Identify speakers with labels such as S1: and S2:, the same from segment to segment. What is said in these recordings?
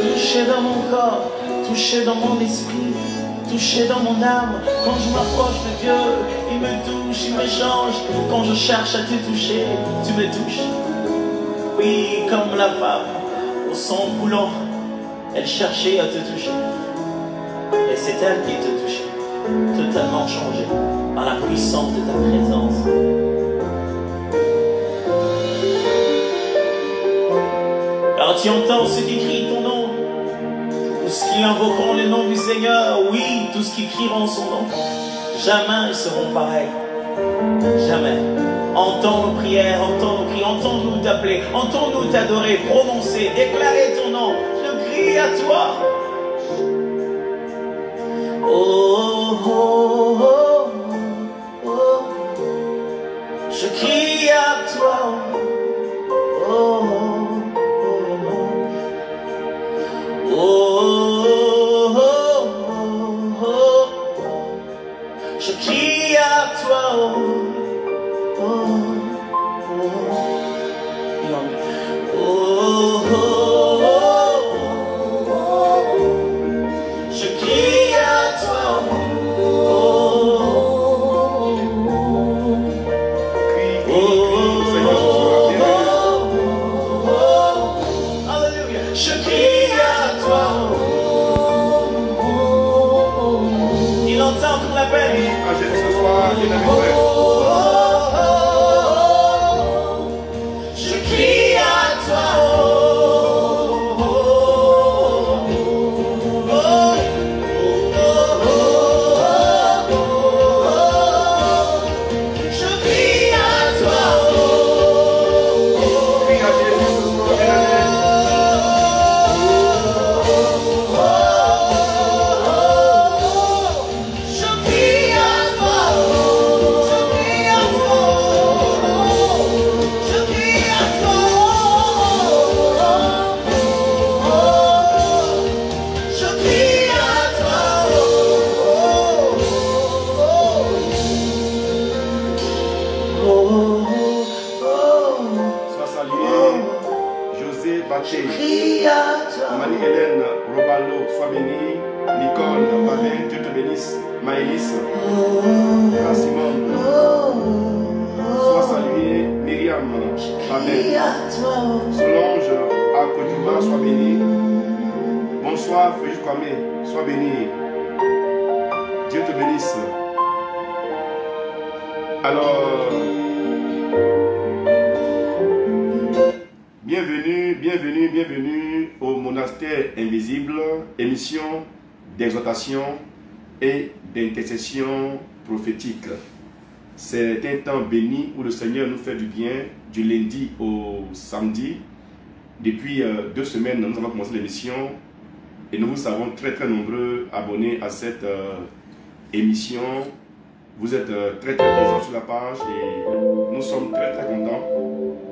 S1: toucher dans mon corps, toucher dans mon esprit, toucher dans mon âme. Quand je m'approche de Dieu, il me touche, il me change. Quand je cherche à te toucher, tu me touches. Oui, comme la femme au sang coulant, elle cherchait à te toucher. Et c'est elle qui te touche, totalement changée par la puissance de ta présence. Car tu entends ceux qui crient ton nom, tous qui invoqueront le nom du Seigneur, oui, tous qui crieront son nom, jamais ils seront pareils. Jamais. Entends nos prières, entends nos cris, entends-nous t'appeler, entends-nous t'adorer, prononcer, déclarer ton nom. Je crie à toi. Oh, oh, oh, oh, oh. Je crie à toi. Oh, oh, oh, oh, oh, oh. Je crie à toi. Oh, oh, oh, oh, oh, je crie à toi. Alléluia. Je crie à toi. Il entend qu'on l'appelle.
S2: Ce soir,
S1: je crie à toi.
S2: Marie-Hélène Robalo, sois bénie. Nicole, Pavel, Dieu te bénisse. Maëlys, Simone, sois saluée. Myriam, Pavel, Solange, Akoduma, sois bénie. Bonsoir, Fréjus Kwame, sois bénie. Dieu te bénisse. Alors, bienvenue au monastère invisible, émission d'exhortation et d'intercession prophétique. C'est un temps béni où le Seigneur nous fait du bien du lundi au samedi. Depuis 2 semaines, nous avons commencé l'émission et nous vous savons très nombreux abonnés à cette émission. Vous êtes très présents sur la page et nous sommes très contents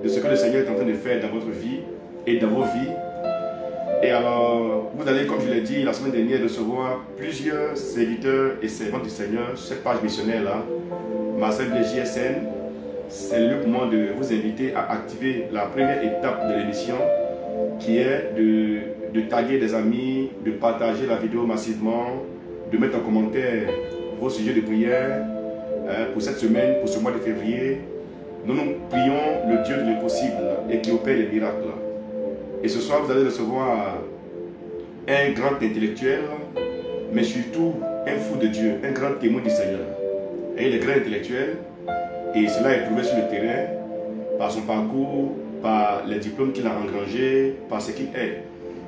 S2: de ce que le Seigneur est en train de faire dans votre vie et dans vos vies. Et alors, vous allez, comme je l'ai dit la semaine dernière, recevoir plusieurs serviteurs et servantes du Seigneur sur cette page missionnaire-là. Marcel de JSN, c'est le moment de vous inviter à activer la première étape de l'émission qui est de taguer des amis, de partager la vidéo massivement, de mettre en commentaire vos sujets de prière pour cette semaine, pour ce mois de février. Nous prions le Dieu de l'impossible et qui opère les miracles. Et ce soir, vous allez recevoir un grand intellectuel, mais surtout un fou de Dieu, un grand témoin du Seigneur. Et il est grand intellectuel, et cela est prouvé sur le terrain, par son parcours, par les diplômes qu'il a engrangés, par ce qu'il est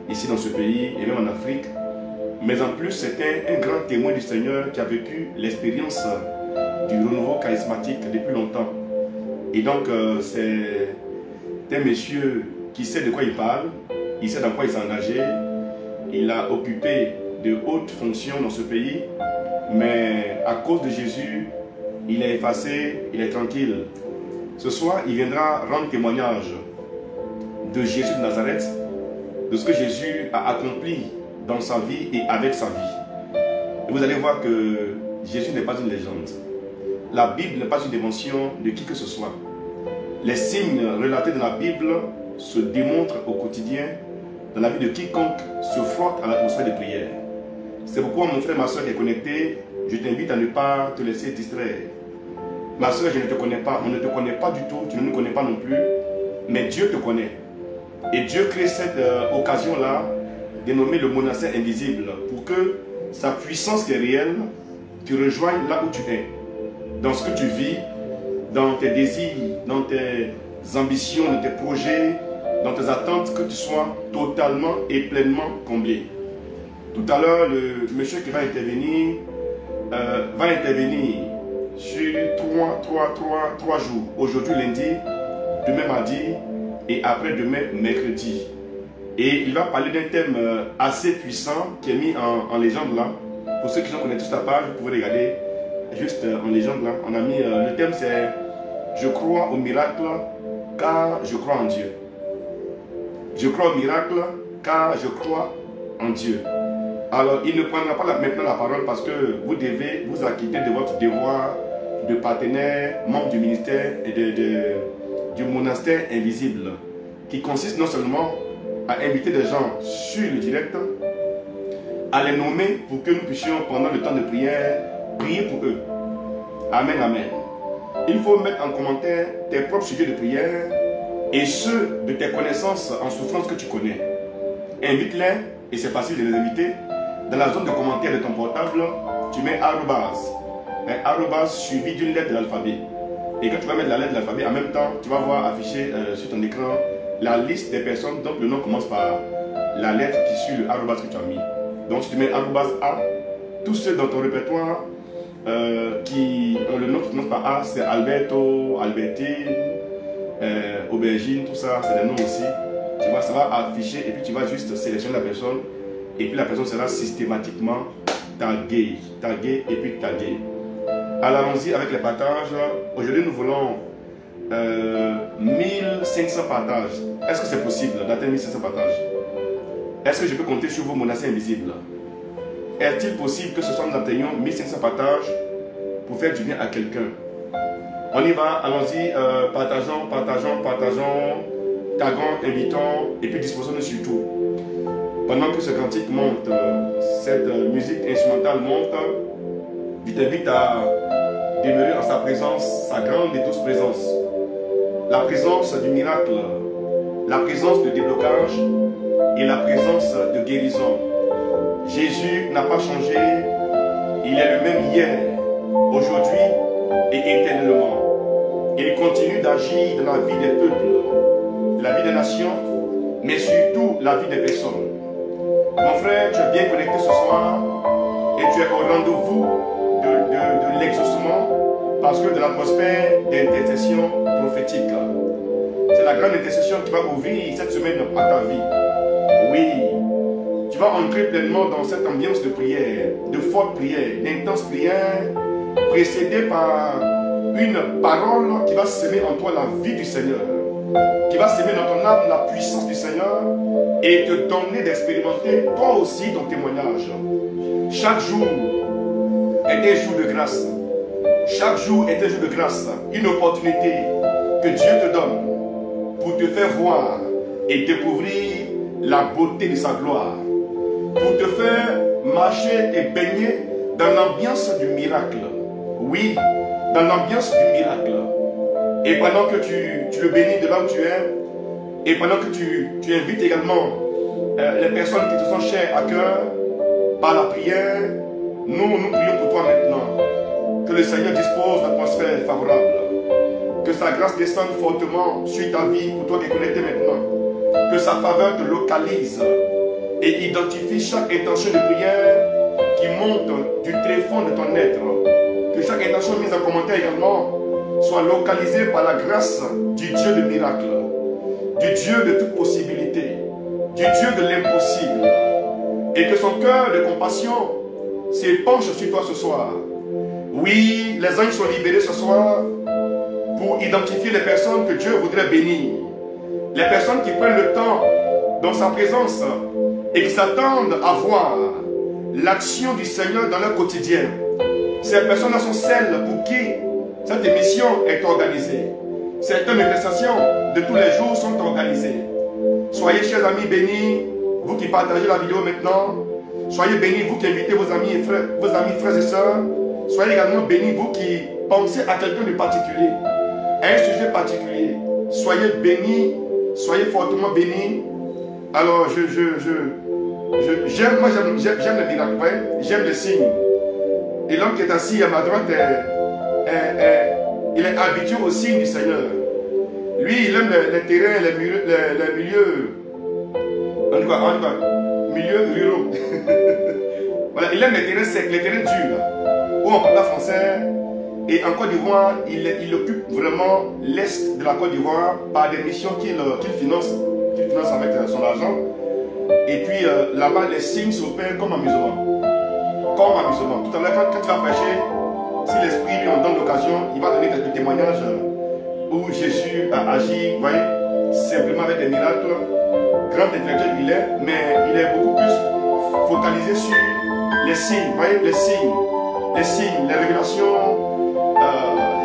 S2: ici dans ce pays et même en Afrique. Mais en plus, c'est un grand témoin du Seigneur qui a vécu l'expérience du renouveau charismatique depuis longtemps. Et donc, c'est un monsieur qui sait de quoi il parle, il sait dans quoi il s'est engagé, il a occupé de hautes fonctions dans ce pays, mais à cause de Jésus, il est effacé, il est tranquille. Ce soir, il viendra rendre témoignage de Jésus de Nazareth, de ce que Jésus a accompli dans sa vie et avec sa vie. Et vous allez voir que Jésus n'est pas une légende. La Bible n'est pas une invention de qui que ce soit. Les signes relatés dans la Bible se démontrent au quotidien dans la vie de quiconque se frotte à l'atmosphère de prière. C'est pourquoi mon frère, ma soeur qui est connecté, je t'invite à ne pas te laisser distraire. Ma soeur, je ne te connais pas, on ne te connaît pas du tout, tu ne nous connais pas non plus, mais Dieu te connaît. Et Dieu crée cette occasion-là, dénommée le monastère invisible, pour que sa puissance qui est réelle, te rejoigne là où tu es, dans ce que tu vis, dans tes désirs, dans tes ambitions, dans tes projets, dans tes attentes, que tu sois totalement et pleinement comblé. Tout à l'heure, le monsieur qui va intervenir sur 3 jours. Aujourd'hui lundi, demain mardi et après-demain mercredi. Et il va parler d'un thème assez puissant qui est mis en légende là. Pour ceux qui ont connaissent toute la page, vous pouvez regarder juste en légende là. On a mis le thème c'est « Je crois au miracle car je crois en Dieu ». Je crois au miracle car je crois en Dieu. Alors, il ne prendra pas maintenant la parole parce que vous devez vous acquitter de votre devoir de partenaire, membre du ministère et du monastère invisible, qui consiste non seulement à inviter des gens sur le direct, à les nommer pour que nous puissions, pendant le temps de prière, prier pour eux. Amen, amen. Il faut mettre en commentaire tes propres sujets de prière et ceux de tes connaissances en souffrance que tu connais. Invite-les, et c'est facile de les inviter. Dans la zone de commentaires de ton portable, tu mets arrobase. Un arrobase suivi d'une lettre de l'alphabet. Et quand tu vas mettre la lettre de l'alphabet, en même temps, tu vas voir afficher sur ton écran la liste des personnes dont le nom commence par la lettre qui suit le arrobase que tu as mis. Donc si tu mets arrobase A, tous ceux dans ton répertoire qui ont le nom qui commence par A, c'est Alberto, Albertine, Aubergine, tout ça, c'est des noms aussi. Tu vois, ça va afficher et puis tu vas juste sélectionner la personne. Et puis la personne sera systématiquement taguée et puis taguée. Alors allons-y avec les partages. Aujourd'hui nous voulons 1500 partages. Est-ce que c'est possible d'atteindre 1500 partages? Est-ce que je peux compter sur vos monastères invisibles? Est-il possible que ce soir nous atteignions 1500 partages pour faire du bien à quelqu'un? On y va, allons-y, partageons, taguons, invitons et puis disposons-nous surtout. Pendant que ce cantique monte, cette musique instrumentale monte, je t'invite à demeurer en sa présence, sa grande et douce présence. La présence du miracle, la présence de déblocage et la présence de guérison. Jésus n'a pas changé, il est le même hier, aujourd'hui et éternellement. Il continue d'agir dans la vie des peuples, la vie des nations, mais surtout la vie des personnes. Mon frère, tu es bien connecté ce soir et tu es au rendez-vous de l'exaucement parce que de l'atmosphère d'intercession prophétique. C'est la grande intercession qui va ouvrir cette semaine à ta vie. Oui, tu vas entrer pleinement dans cette ambiance de prière, de forte prière, d'intense prière, précédée par une parole qui va semer en toi la vie du Seigneur, qui va semer dans ton âme la puissance du Seigneur et te donner d'expérimenter toi aussi ton témoignage. Chaque jour est un jour de grâce. Chaque jour est un jour de grâce, une opportunité que Dieu te donne pour te faire voir et découvrir la beauté de sa gloire, pour te faire marcher et baigner dans l'ambiance du miracle. Oui, dans l'ambiance du miracle. Et pendant que tu le bénis de là où tu es, et pendant que tu invites également les personnes qui te sont chères à cœur, par la prière, nous prions pour toi maintenant. Que le Seigneur dispose d'atmosphère favorable. Que sa grâce descende fortement sur ta vie pour toi qui es connecté maintenant. Que sa faveur te localise et identifie chaque intention de prière qui monte du tréfonds de ton être. Que chaque intention mise en commentaire également soit localisée par la grâce du Dieu de miracle, du Dieu de toute possibilité, du Dieu de l'impossible. Et que son cœur de compassion s'épanche sur toi ce soir. Oui, les anges sont libérés ce soir pour identifier les personnes que Dieu voudrait bénir. Les personnes qui prennent le temps dans sa présence et qui s'attendent à voir l'action du Seigneur dans leur quotidien. Ces personnes-là sont celles pour qui cette émission est organisée. Certaines manifestations de tous les jours sont organisées. Soyez, chers amis, bénis vous qui partagez la vidéo maintenant, soyez bénis, vous qui invitez vos amis, frères et sœurs. Soyez également bénis, vous qui pensez à quelqu'un de particulier, à un sujet particulier. Soyez bénis, soyez fortement bénis. Alors, j'aime le miracle, j'aime le signe. Et l'homme qui est assis à ma droite, il est habitué au signe du Seigneur. Lui, il aime les terrains, les milieux, milieux ruraux. Voilà, il aime les terrains secs, les terrains durs, où on parle français. Et en Côte d'Ivoire, il occupe vraiment l'est de la Côte d'Ivoire par des missions qu'il finance avec son argent. Et puis là-bas, les signes s'opèrent comme amusement. Comme amusement. Tout à l'heure, quand tu vas prêcher, si l'Esprit lui en donne l'occasion, il va donner quelques témoignages où Jésus a agi, vous voyez, simplement avec des miracles. Grand intellectuel il est, mais il est beaucoup plus focalisé sur les signes, vous voyez, les signes, les révélations.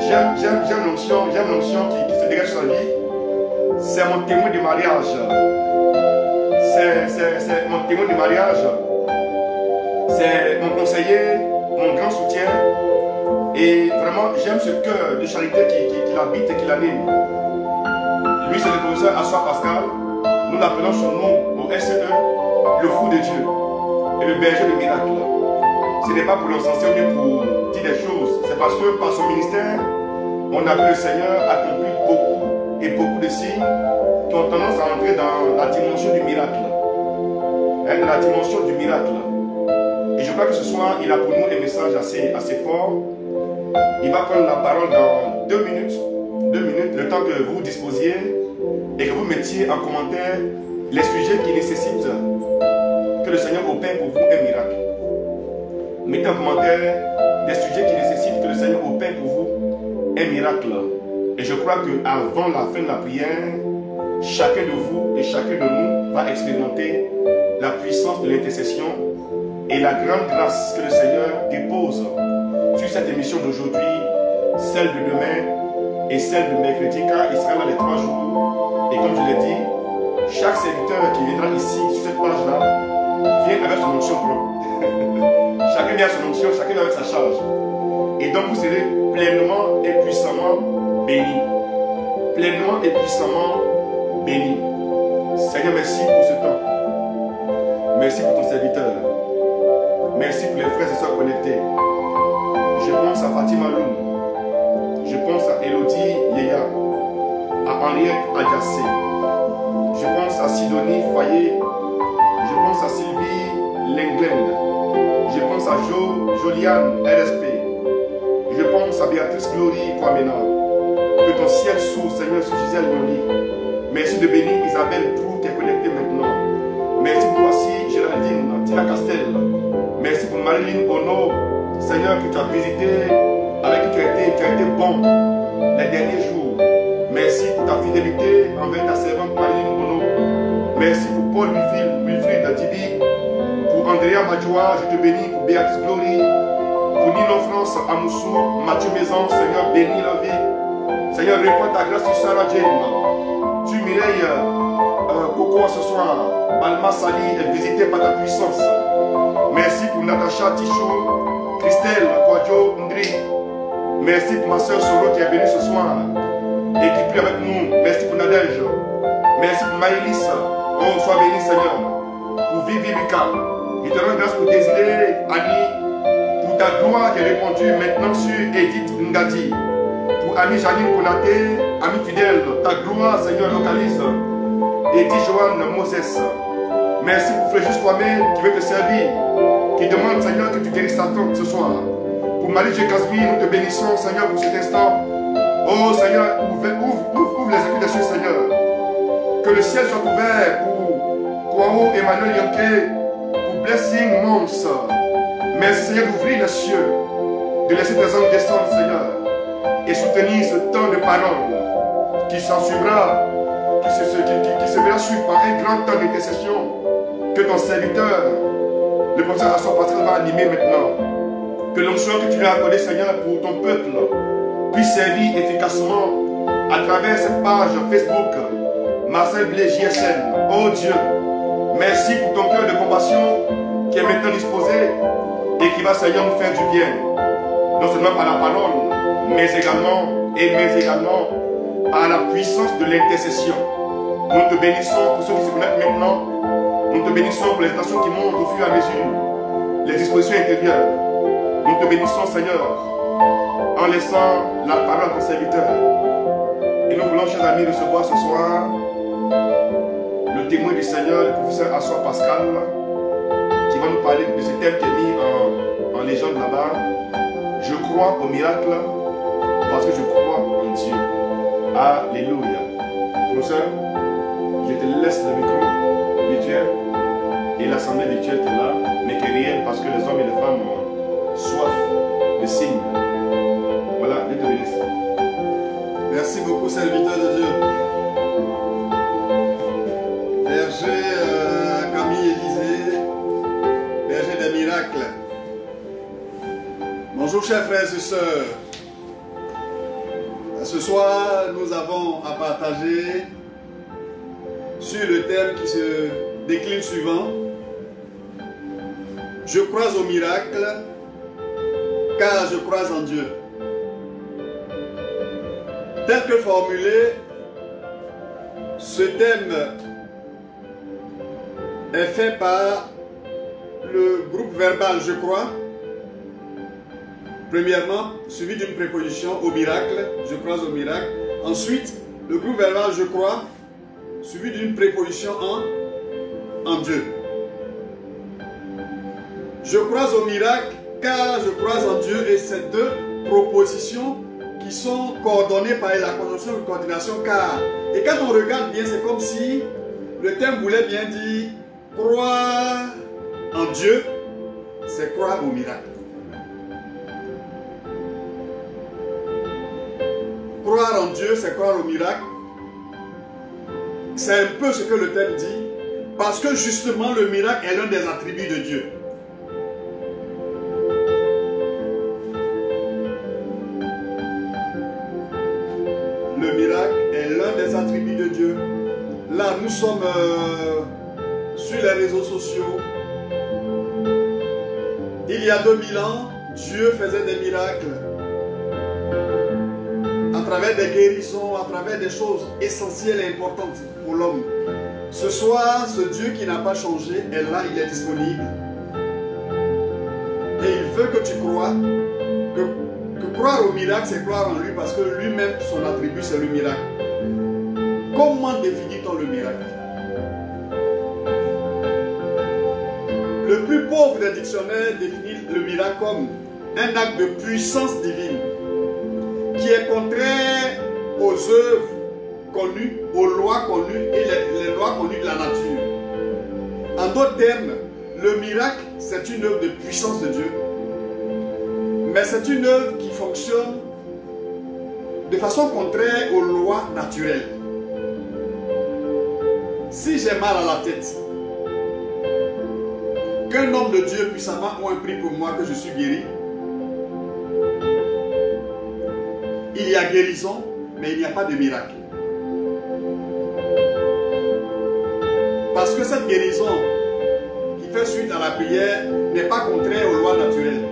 S2: J'aime l'onction qui se dégage sur la vie. C'est mon témoin de mariage. C'est mon témoin de mariage. C'est mon conseiller, mon grand soutien. Et vraiment, j'aime ce cœur de charité qui l'habite et qui l'anime. Lui, c'est le professeur Assoir Pascal. Nous l'appelons son nom au SE, le fou de Dieu et le berger de miracles. Ce n'est pas pour l'encenser ou pour dire des choses. C'est parce que par son ministère, on a vu le Seigneur accomplir beaucoup de signes qui ont tendance à entrer dans la dimension du miracle. Dans la dimension du miracle. Et je crois que ce soir, il a pour nous un message assez fort. Il va prendre la parole dans 2 minutes, le temps que vous disposiez et que vous mettiez en commentaire les sujets qui nécessitent que le Seigneur opère pour vous un miracle. Mettez en commentaire les sujets qui nécessitent que le Seigneur opère pour vous un miracle. Et je crois qu'avant la fin de la prière, chacun de vous et chacun de nous va expérimenter la puissance de l'intercession et la grande grâce que le Seigneur dépose sur cette émission d'aujourd'hui, celle de demain et celle de mercredi, car il sera là les 3 jours. Et comme je l'ai dit, chaque serviteur qui viendra ici, sur cette page-là, vient avec son onction propre. Chacun vient à son onction, chacun vient avec sa charge. Et donc vous serez pleinement et puissamment bénis. Pleinement et puissamment bénis. Seigneur, merci pour ce temps. Merci pour ton serviteur. Merci pour les frères et sœurs connectés. Je pense à Fatima Loum. Je pense à Elodie Yéya. À Henriette Adiassé. Je pense à Sidonie Fayet. Je pense à Sylvie Lenglend. Je pense à Joliane RSP. Je pense à Béatrice Glory Kwamena. Que ton ciel s'ouvre, Seigneur, sur Gisèle Moni. Merci de bénir Isabelle Trou qui est connectée maintenant. Merci pour Assi Géraldine, Tina Castel. Merci pour Marilyn Ono, Seigneur, que tu as visité, avec qui tu as été bon les derniers jours. Merci pour ta fidélité envers ta servante Marilyn Ono. Merci pour Paul Wilfried Tibi, pour Andrea Madjoua, je te bénis, pour Béatrice Glory, pour Nino France Amoussou, Mathieu Maison, Seigneur, bénis la vie. Seigneur, répands ta grâce sur Sarah Jane, sur Mireille Coco ce soir, Alma Sali est visité par ta puissance. Merci pour Natacha Tichou, Christelle Kwadjo Ndri. Merci pour ma soeur Soro qui est venue ce soir et qui prie avec nous. Merci pour Nadège. Merci pour Maëlys. Oh, sois béni Seigneur. Pour Vivi Lucas. Je te rends grâce pour Désiré Annie. Pour ta gloire qui est répandue maintenant sur Edith Ngadi. Pour Ami Janine Konaté, ami fidèle, ta gloire Seigneur localise. Edith Joanne Moses. Merci pour Fréjus Kwame qui veut te servir, qui demande Seigneur que tu guérisses sa femme ce soir. Pour Marie-Jé Casmi, nous te bénissons Seigneur pour cet instant. Oh Seigneur, ouvre les écluses des cieux Seigneur. Que le ciel soit ouvert pour Kwao Emmanuel Yonke, pour Blessing Mons. Merci Seigneur d'ouvrir les cieux, de laisser tes anges descendre Seigneur et soutenir ce temps de parole qui s'en suivra, qui se verra suivre par un grand temps d'intercession que ton serviteur, le professeur Assoir Pascal, va animer maintenant. Que l'onction que tu lui as accordée, Seigneur, pour ton peuple, puisse servir efficacement à travers cette page Facebook, Marcel Blé JSN. Oh Dieu, Merci pour ton cœur de compassion qui est maintenant disposé et qui va, Seigneur, nous faire du bien. Non seulement par la parole, mais également par la puissance de l'intercession. Nous te bénissons pour ceux qui se connectent maintenant. Nous te bénissons pour les stations qui montent au fur et à mesure, les dispositions intérieures. Nous te bénissons, Seigneur, en laissant la parole à ton serviteur. Et nous voulons, chers amis, recevoir ce soir le témoin du Seigneur, le professeur Assoir Pascal, qui va nous parler de ce thème qui est mis en légende là-bas. Je crois au miracle parce que je crois en Dieu. Alléluia. Professeur, je te laisse le micro virtuel et l'assemblée virtuelle qui est là, mais qui est réelle parce que les hommes et les femmes ont soif de signes. Voilà, Dieu te bénisse.
S3: Merci beaucoup, serviteur de Dieu. Berger Camille Élisée, berger des miracles. Bonjour, chers frères et sœurs. Ce soir, nous avons à partager sur le thème qui se décline suivant. Je crois au miracle, car je crois en Dieu. Tel que formulé, ce thème est fait par le groupe verbal je crois, premièrement, suivi d'une préposition au miracle, je crois au miracle. Ensuite, le groupe verbal je crois, suivi d'une préposition en Dieu. Je crois au miracle car je crois en Dieu, et ces deux propositions qui sont coordonnées par la conjonction de coordination car. Et quand on regarde bien, c'est comme si le thème voulait bien dire croire en Dieu, c'est croire au miracle. Croire en Dieu, c'est croire au miracle. C'est un peu ce que le thème dit, parce que justement le miracle est l'un des attributs de Dieu. Le miracle est l'un des attributs de Dieu. Là, nous sommes sur les réseaux sociaux. Il y a 2000 ans, Dieu faisait des miracles. À travers des guérisons, à travers des choses essentielles et importantes pour l'homme. Ce soir, ce Dieu qui n'a pas changé est là, il est disponible. Et il veut que tu crois, que croire au miracle, c'est croire en lui, parce que lui-même, son attribut, c'est le miracle. Comment définit-on le miracle? Le plus pauvre des dictionnaires définit le miracle comme un acte de puissance divine qui est contraire aux œuvres connues, aux lois connues et les lois connues de la nature. En d'autres termes, le miracle, c'est une œuvre de puissance de Dieu. Mais c'est une œuvre qui fonctionne de façon contraire aux lois naturelles. Si j'ai mal à la tête, qu'un homme de Dieu puissamment ou un prix pour moi que je suis guéri, il y a guérison, mais il n'y a pas de miracle. Parce que cette guérison qui fait suite à la prière n'est pas contraire aux lois naturelles.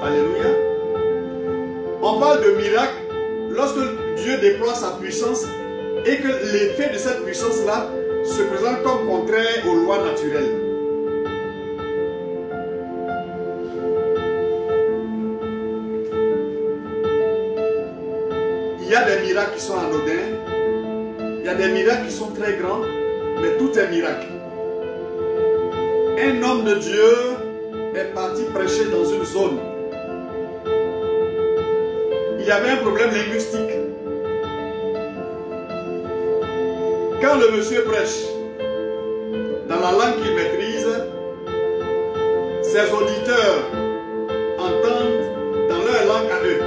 S3: Alléluia. On parle de miracle lorsque Dieu déploie sa puissance et que l'effet de cette puissance-là se présente comme contraire aux lois naturelles. Il y a des miracles qui sont anodins, il y a des miracles qui sont très grands, mais tout est miracle. Un homme de Dieu est parti prêcher dans une zone. Il y avait un problème linguistique. Quand le monsieur prêche dans la langue qu'il maîtrise, ses auditeurs entendent dans leur langue à eux.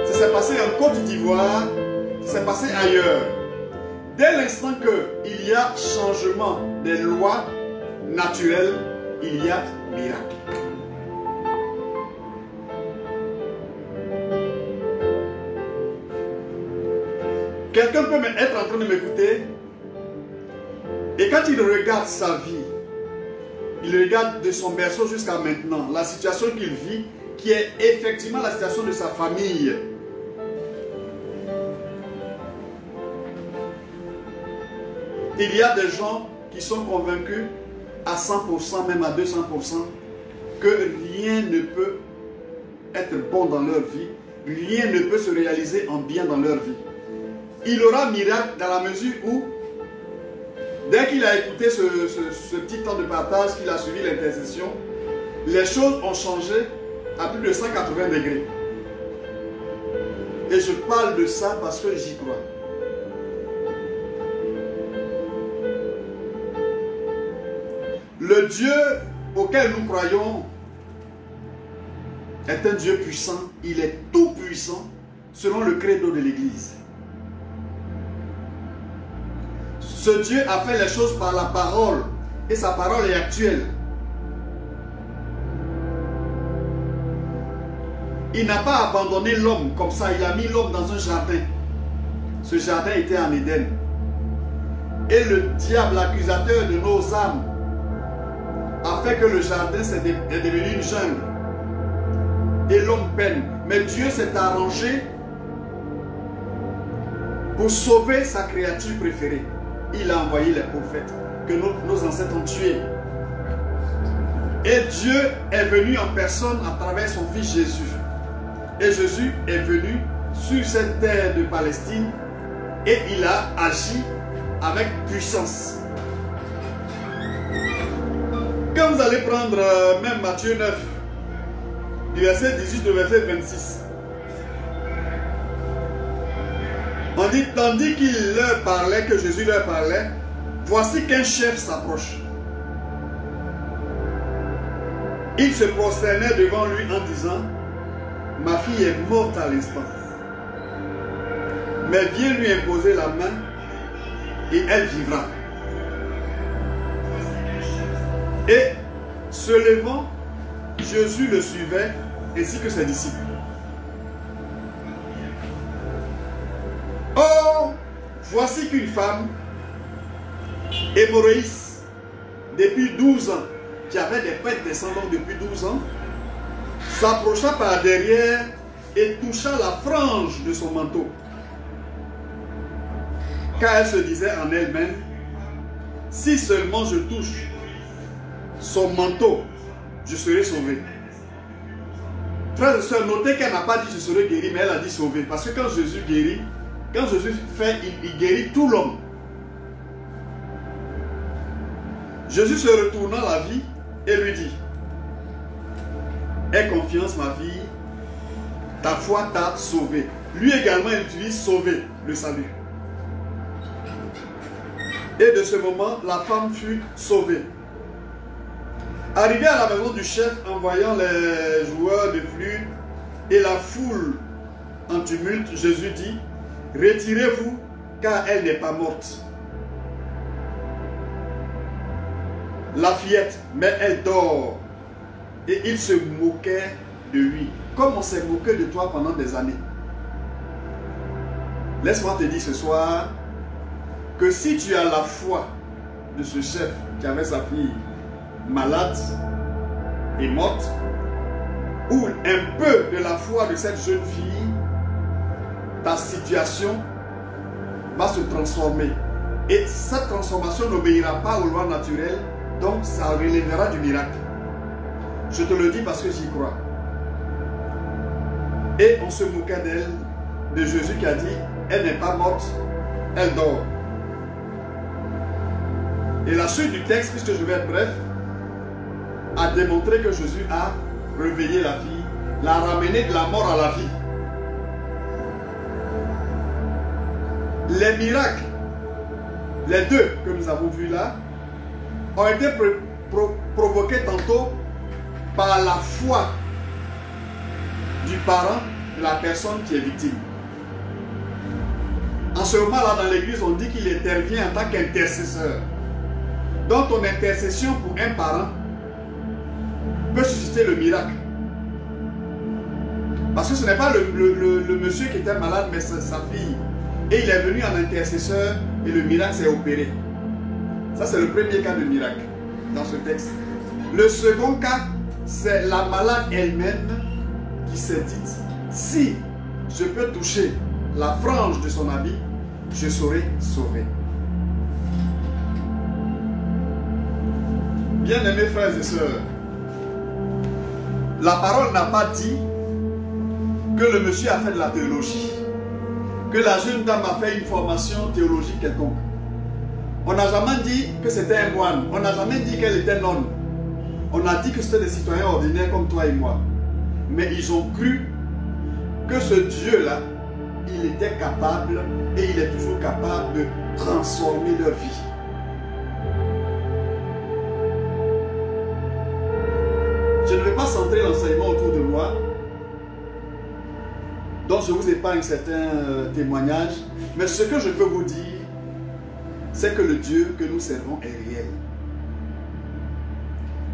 S3: Ça s'est passé en Côte d'Ivoire, ça s'est passé ailleurs. Dès l'instant qu'il y a changement des lois naturelles, il y a miracle. Quelqu'un peut être en train de m'écouter Et quand il regarde sa vie, il regarde de son berceau jusqu'à maintenant, la situation qu'il vit, qui est effectivement la situation de sa famille. Il y a des gens qui sont convaincus à 100%, même à 200%, que rien ne peut être bon dans leur vie, rien ne peut se réaliser en bien dans leur vie. Il aura miracle dans la mesure où, dès qu'il a écouté ce petit temps de partage, qu'il a suivi l'intercession, les choses ont changé à plus de 180 degrés. Et je parle de ça parce que j'y crois. Le Dieu auquel nous croyons est un Dieu puissant. Il est tout puissant selon le credo de l'Église. Ce Dieu a fait les choses par la parole et sa parole est actuelle. Il n'a pas abandonné l'homme comme ça, il a mis l'homme dans un jardin. Ce jardin était en Éden. Et le diable, l'accusateur de nos âmes, a fait que le jardin est devenu une jungle. Et l'homme peine. Mais Dieu s'est arrangé pour sauver sa créature préférée. Il a envoyé les prophètes que nos ancêtres ont tués. Et Dieu est venu en personne à travers son fils Jésus. Et Jésus est venu sur cette terre de Palestine et il a agi avec puissance. Quand vous allez prendre même Matthieu 9, du verset 18 au verset 26, on dit, tandis qu'il leur parlait, que Jésus leur parlait, voici qu'un chef s'approche. Il se prosternait devant lui en disant, ma fille est morte à l'instant, mais viens lui imposer la main et elle vivra. Et se levant, Jésus le suivait ainsi que ses disciples. Or, voici qu'une femme, hémorroïde, depuis 12 ans, qui avait des pères descendants depuis 12 ans, s'approcha par derrière et toucha la frange de son manteau. Car elle se disait en elle-même, si seulement je touche son manteau, je serai sauvé. Frères et sœurs, notez qu'elle n'a pas dit je serai guéri, mais elle a dit sauvé. Parce que quand Jésus guérit, quand Jésus fait, il guérit tout l'homme. Jésus se retourna la vie et lui dit, aie confiance ma fille, ta foi t'a sauvé. Lui également utilise sauver, le salut. Et de ce moment, la femme fut sauvée. Arrivé à la maison du chef, en voyant les joueurs de flûte et la foule en tumulte, Jésus dit, retirez-vous, car elle n'est pas morte. La fillette, mais elle dort. Et il se moquait de lui, comme on s'est moqué de toi pendant des années. Laisse-moi te dire ce soir que si tu as la foi de ce chef qui avait sa fille malade et morte, ou un peu de la foi de cette jeune fille, ta situation va se transformer. Et cette transformation n'obéira pas aux lois naturelles, donc ça relèvera du miracle. Je te le dis parce que j'y crois. Et on se moquait d'elle, de Jésus qui a dit, elle n'est pas morte, elle dort. Et la suite du texte, puisque je vais être bref, a démontré que Jésus a réveillé la fille, l'a ramenée de la mort à la vie. Les miracles, les deux que nous avons vus là, ont été provoqués tantôt par la foi du parent de la personne qui est victime. En ce moment-là, dans l'église, on dit qu'il intervient en tant qu'intercesseur. Donc, ton intercession pour un parent peut susciter le miracle. Parce que ce n'est pas le monsieur qui était malade, mais sa fille. Et il est venu en intercesseur et le miracle s'est opéré. Ça, c'est le premier cas de miracle dans ce texte. Le second cas, c'est la malade elle-même qui s'est dite, si je peux toucher la frange de son habit, je serai sauvé. Bien-aimés frères et sœurs, la parole n'a pas dit que le monsieur a fait de la théologie, que la jeune dame a fait une formation théologique quelconque. On n'a jamais dit que c'était un moine, on n'a jamais dit qu'elle était nonne. On a dit que c'était des citoyens ordinaires comme toi et moi. Mais ils ont cru que ce Dieu-là, il était capable et il est toujours capable de transformer leur vie. Je ne vais pas centrer l'enseignement autour de moi, donc je vous épargne certains témoignages, mais ce que je peux vous dire, c'est que le Dieu que nous servons est réel.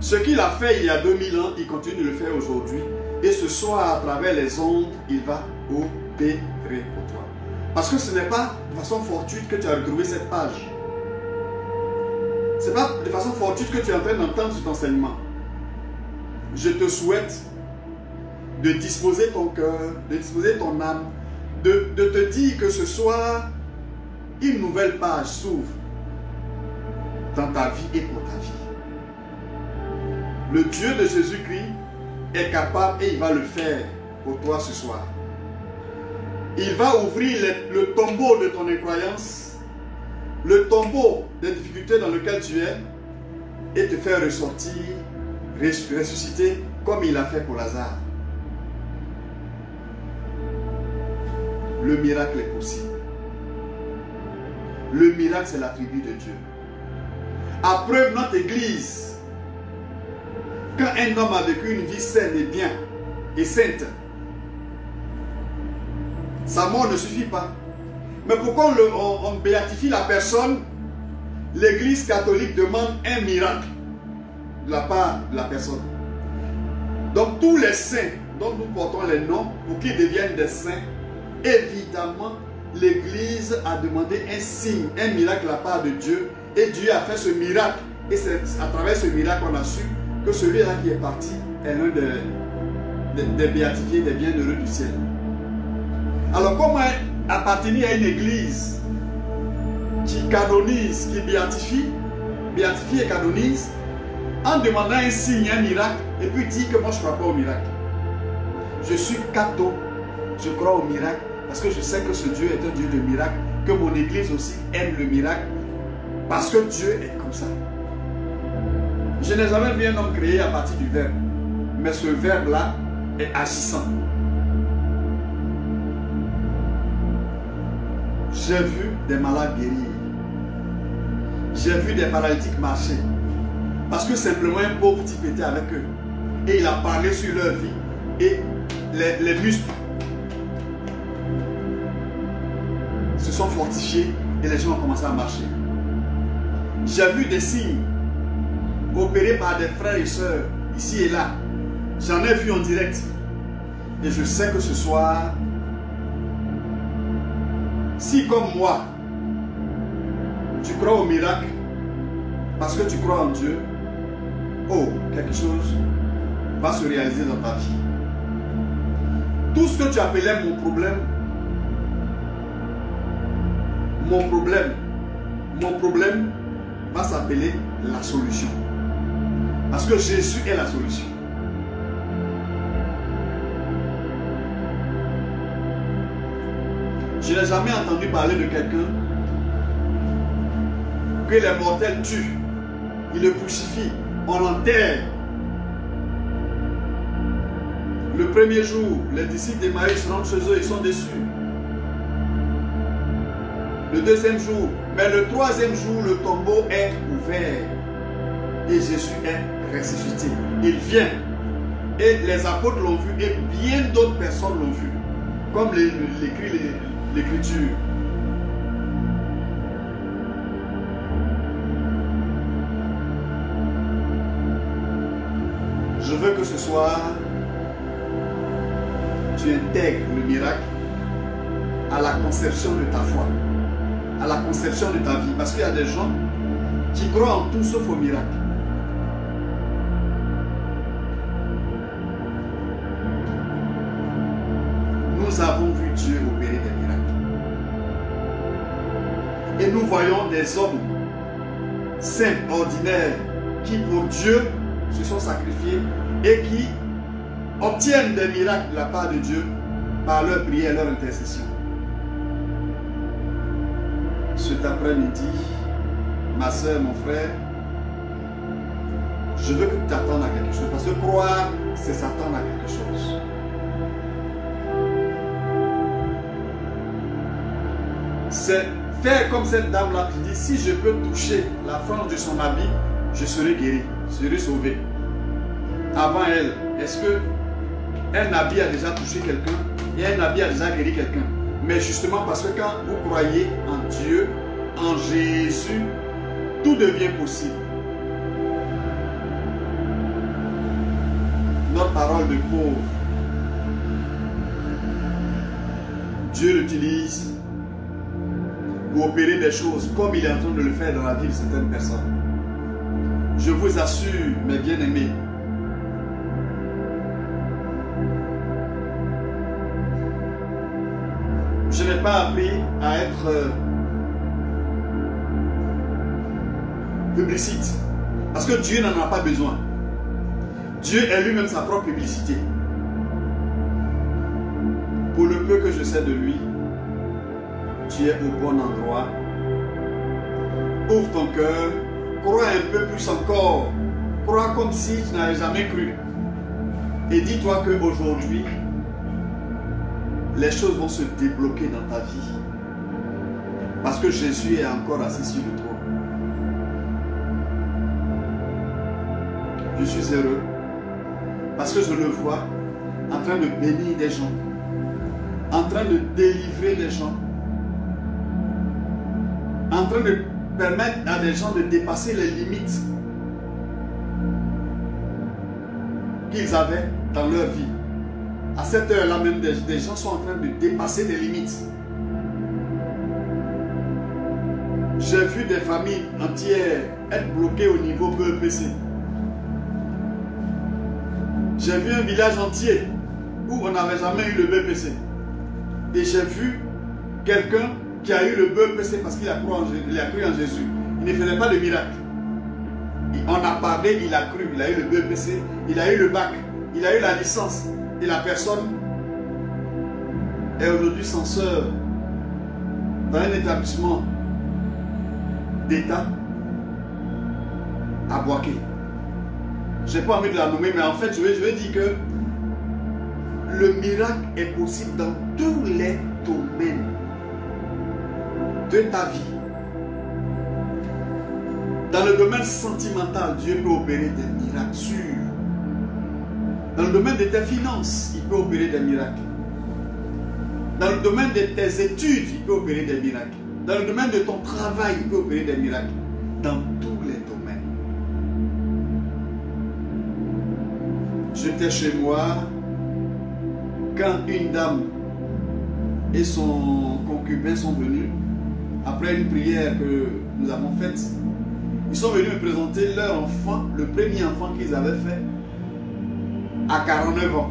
S3: Ce qu'il a fait il y a 2000 ans, il continue de le faire aujourd'hui. Et ce soir, à travers les ondes, il va opérer pour toi. Parce que ce n'est pas de façon fortuite que tu as retrouvé cette page. Ce n'est pas de façon fortuite que tu es en train d'entendre cet enseignement. Je te souhaite de disposer ton cœur, de disposer ton âme, de te dire que ce soir, une nouvelle page s'ouvre dans ta vie et pour ta vie. Le Dieu de Jésus-Christ est capable et il va le faire pour toi ce soir. Il va ouvrir le tombeau de ton incroyance, le tombeau des difficultés dans lequel tu es et te faire ressortir, ressusciter comme il l'a fait pour Lazare. Le miracle est possible. Le miracle, c'est l'attribut de Dieu. À preuve, notre Église, quand un homme a vécu une vie saine et bien et sainte, sa mort ne suffit pas. Mais pourquoi on béatifie la personne? L'Église catholique demande un miracle de la part de la personne. Donc tous les saints dont nous portons les noms, pour qu'ils deviennent des saints, évidemment, l'Église a demandé un signe, un miracle de la part de Dieu. Et Dieu a fait ce miracle. Et c'est à travers ce miracle qu'on a su que celui-là qui est parti est l'un des béatifiés, des bienheureux du ciel. Alors comment appartenir à une église qui canonise, qui béatifie et canonise, en demandant un signe, un miracle, et puis dit que moi je ne crois pas au miracle. Je suis catho, je crois au miracle, parce que je sais que ce Dieu est un Dieu de miracle, que mon église aussi aime le miracle, parce que Dieu est comme ça. Je n'ai jamais vu un homme créé à partir du verbe, mais ce verbe-là est agissant. J'ai vu des malades guérir. J'ai vu des paralytiques marcher. Parce que simplement un pauvre type était avec eux. Et il a parlé sur leur vie. Et les muscles se sont fortifiés et les gens ont commencé à marcher. J'ai vu des signes opérés par des frères et sœurs ici et là. J'en ai vu en direct. Et je sais que ce soir, si comme moi, tu crois au miracle, parce que tu crois en Dieu, oh, quelque chose va se réaliser dans ta vie. Tout ce que tu appelais mon problème va s'appeler la solution. Parce que Jésus est la solution. Je n'ai jamais entendu parler de quelqu'un que les mortels tuent, ils le crucifient, on l'enterre. Le premier jour, les disciples d'Emmaüs rentrent chez eux, ils sont déçus. Le deuxième jour, mais le troisième jour, le tombeau est ouvert. Et Jésus est ressuscité. Il vient. Et les apôtres l'ont vu et bien d'autres personnes l'ont vu. Comme l'écrit l'Écriture. Je veux que ce soir, tu intègres le miracle à la conception de ta foi, à la conception de ta vie. Parce qu'il y a des gens qui croit en tout sauf au miracle. Nous avons vu Dieu opérer des miracles. Et nous voyons des hommes simples, ordinaires, qui pour Dieu se sont sacrifiés et qui obtiennent des miracles de la part de Dieu par leur prière et leur intercession. Cet après-midi, ma soeur, mon frère, je veux que tu t'attendes à quelque chose. Parce que croire, c'est s'attendre à quelque chose. C'est faire comme cette dame-là qui dit, si je peux toucher la frange de son habit, je serai guéri, je serai sauvé. Avant elle, est-ce que un habit a déjà touché quelqu'un et un habit a déjà guéri quelqu'un? Mais justement parce que quand vous croyez en Dieu, en Jésus, tout devient possible. Notre parole de pauvre, Dieu l'utilise pour opérer des choses comme il est en train de le faire dans la vie de certaines personnes. Je vous assure, mes bien-aimés, je n'ai pas appris à être publicite. Parce que Dieu n'en a pas besoin. Dieu est lui-même sa propre publicité. Pour le peu que je sais de lui, tu es au bon endroit. Ouvre ton cœur. Crois un peu plus encore. Crois comme si tu n'avais jamais cru. Et dis-toi qu'aujourd'hui, les choses vont se débloquer dans ta vie. Parce que Jésus est encore assis sur le trône. Je suis heureux. Parce que je le vois en train de bénir des gens. En train de délivrer des gens. En train de permettre à des gens de dépasser les limites qu'ils avaient dans leur vie. À cette heure-là même, des gens sont en train de dépasser des limites. J'ai vu des familles entières être bloquées au niveau BEPC. J'ai vu un village entier où on n'avait jamais eu le BEPC. Et j'ai vu quelqu'un qui a eu le BEPC parce qu'il a cru en Jésus. Il ne faisait pas de miracle. On a parlé, il a cru, il a eu le BEPC, il a eu le bac, il a eu la licence. Et la personne est aujourd'hui censeur dans un établissement d'État à Boaké. Je n'ai pas envie de la nommer, mais en fait, je veux dire que le miracle est possible dans tous les domaines de ta vie. Dans le domaine sentimental, Dieu peut opérer des miracles sûrs. Dans le domaine de tes finances, il peut opérer des miracles. Dans le domaine de tes études, il peut opérer des miracles. Dans le domaine de ton travail, il peut opérer des miracles. Dans tous les domaines. J'étais chez moi quand une dame et son concubin sont venus après une prière que nous avons faite. Ils sont venus me présenter leur enfant, le premier enfant qu'ils avaient fait à 49 ans.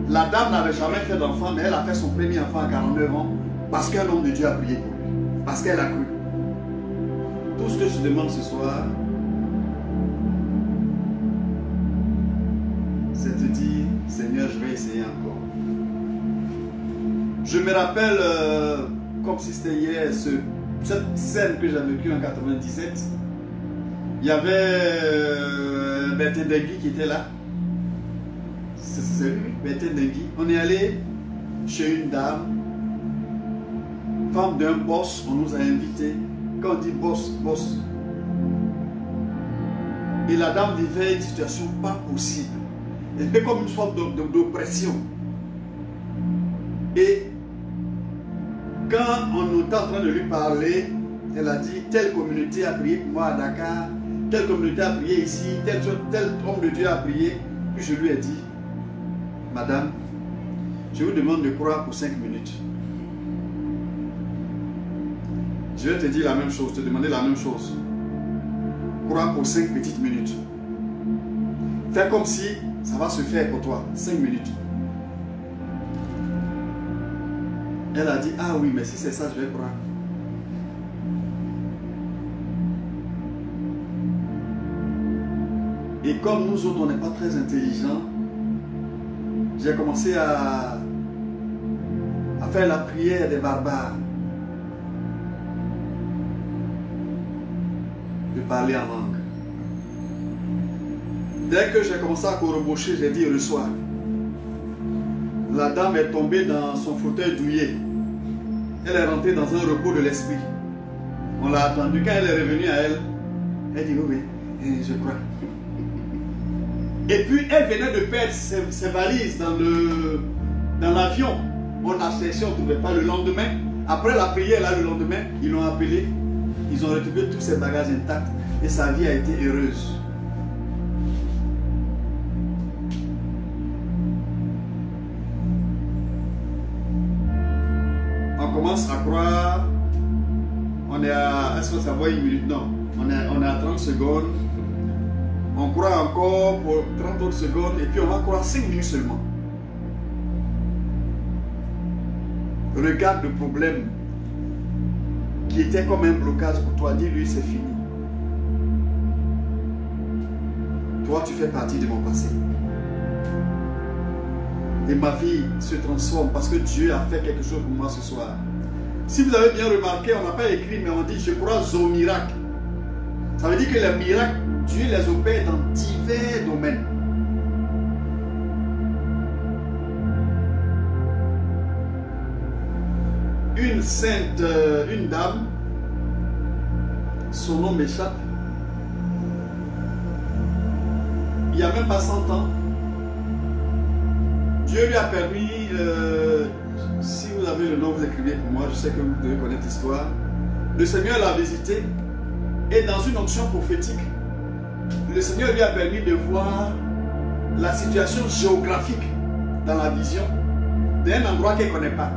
S3: La dame n'avait jamais fait d'enfant, mais elle a fait son premier enfant à 49 ans parce qu'un homme de Dieu a prié pour lui, parce qu'elle a cru. Tout ce que je demande ce soir, c'est de dire, Seigneur, je vais essayer encore. Je me rappelle, comme si c'était hier, cette scène que j'ai vécue en 97. Il y avait Bertin Dengui qui était là. C'est lui, Bertin Dengui. On est allé chez une dame, femme d'un boss, on nous a invités. Quand on dit boss, boss. Et la dame vivait une situation pas possible. Elle fait comme une sorte d'oppression. Et quand on était en train de lui parler, elle a dit, telle communauté a prié pour moi à Dakar, telle communauté a prié ici, tel homme de Dieu a prié. Puis je lui ai dit, madame, je vous demande de croire pour 5 minutes. Je vais te dire la même chose, te demander la même chose. Crois pour 5 petites minutes. Fais comme si ça va se faire pour toi. 5 minutes. Elle a dit, ah oui, mais si c'est ça, je vais croire. Et comme nous autres, on n'est pas très intelligents, j'ai commencé à faire la prière des barbares. De parler en langue. Dès que j'ai commencé à corrobocher, j'ai dit reçois. La dame est tombée dans son fauteuil douillet. Elle est rentrée dans un repos de l'esprit. On l'a attendue. Quand elle est revenue à elle, elle dit oui, je crois. Et puis elle venait de perdre ses valises dans l'avion. On a cherché, on ne trouvait pas le lendemain. Après la prière, là, le lendemain, ils l'ont appelé. Ils ont retrouvé tous ses bagages intacts. Et sa vie a été heureuse. On commence à croire. On est à... Est-ce que ça va une minute? Non. On est à 30 secondes. On croit encore pour 30 autres secondes. Et puis on va croire 5 minutes seulement. Regarde le problème qui était comme un blocage pour toi. Dis-lui c'est fini. Toi tu fais partie de mon passé. Et ma vie se transforme parce que Dieu a fait quelque chose pour moi ce soir. Si vous avez bien remarqué, on n'a pas écrit, mais on dit je crois au miracle. Ça veut dire que les miracles, Dieu les opère dans divers domaines. Une sainte, une dame, son nom m'échappe. Il n'y a même pas 100 ans. Dieu lui a permis, si vous avez le nom, vous écrivez pour moi, je sais que vous devez connaître l'histoire. Le Seigneur l'a visité et dans une onction prophétique, le Seigneur lui a permis de voir la situation géographique dans la vision d'un endroit qu'elle ne connaît pas.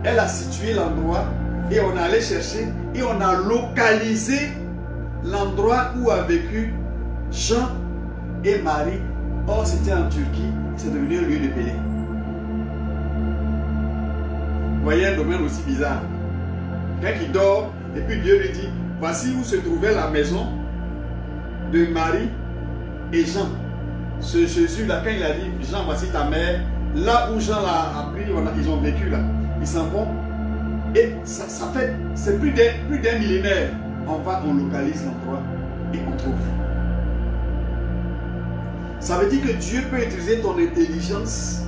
S3: Elle a situé l'endroit et on est allé chercher et on a localisé l'endroit où a vécu Jean et Marie. Or, c'était en Turquie, c'est devenu un lieu de paix. Vous voyez un domaine aussi bizarre. Quelqu'un qui dort et puis Dieu lui dit, voici où se trouvait la maison de Marie et Jean. Ce Jésus-là, quand il a dit, Jean, voici ta mère, là où Jean l'a appris, ils ont vécu là. Ils s'en vont. Et ça fait, c'est plus d'un millénaire. On localise l'endroit et on trouve. Ça veut dire que Dieu peut utiliser ton intelligence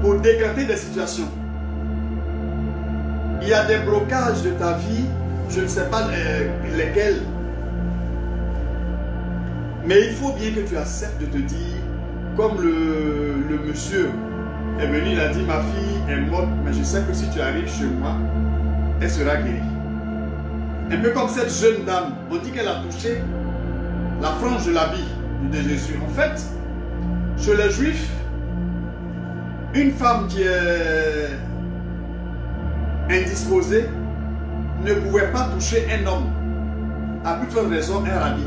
S3: pour décanter des situations. Il y a des blocages de ta vie, je ne sais pas lesquels. Mais il faut bien que tu acceptes de te dire, comme le monsieur est venu, il a dit, ma fille est morte, mais je sais que si tu arrives chez moi, elle sera guérie. Un peu comme cette jeune dame, on dit qu'elle a touché la frange de l'habit de Jésus. En fait, chez les Juifs, une femme qui est indisposée ne pouvait pas toucher un homme. À plus forte raison, un rabbi.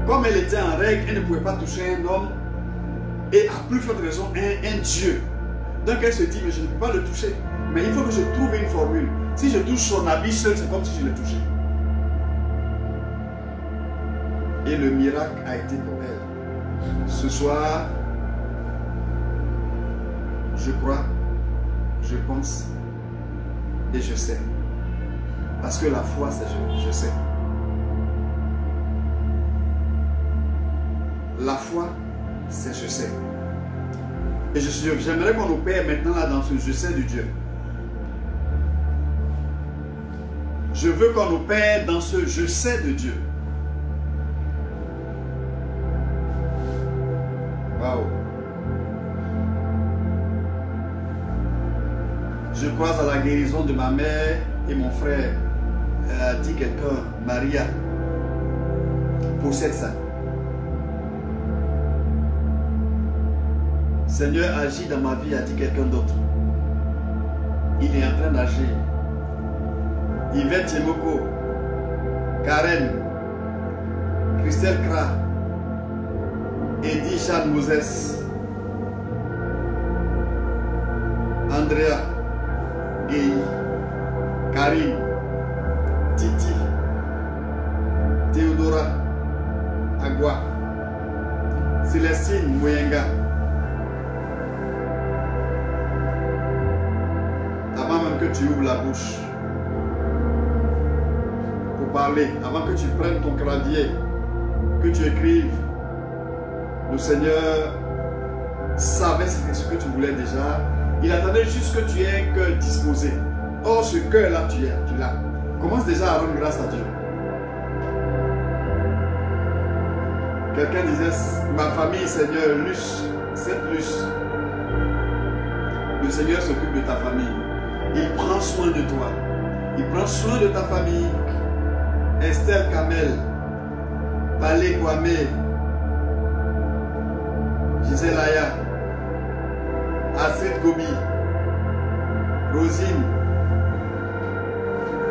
S3: Comme elle était en règle, elle ne pouvait pas toucher un homme. Et à plus forte raison, un Dieu. Donc elle se dit, mais je ne peux pas le toucher. Mais il faut que je trouve une formule. Si je touche son habit seul, c'est comme si je le touchais. Et le miracle a été pour elle. Ce soir, je crois, je pense et je sais. Parce que la foi, c'est je sais. La foi, c'est je sais. Et j'aimerais qu'on opère maintenant là dans ce je sais de Dieu. Je veux qu'on opère dans ce je sais de Dieu. Waouh. Je crois à la guérison de ma mère et mon frère. Elle a dit quelqu'un, Maria, possède ça. Seigneur, agis dans ma vie, a dit quelqu'un d'autre. Il est en train d'agir. Yvette Yemoko, Karen, Christelle Kra, Eddie Jean Moses, Andrea, Guy, Karine, Titi, Théodora, Agua, Célestine Moyenga. Avant même que tu ouvres la bouche pour parler, avant que tu prennes ton clavier, que tu écrives, le Seigneur savait ce que tu voulais déjà. Il attendait juste que tu aies un cœur disposé. Or, ce cœur-là, tu l'as. Commence déjà à rendre grâce à Dieu. Quelqu'un disait, ma famille, Seigneur, Luce, cette Luce. Le Seigneur s'occupe de ta famille. Il prend soin de toi. Il prend soin de ta famille. Estelle Kamel, Palé Kwame, Gisèle Aya, Astrid Gobi, Rosine,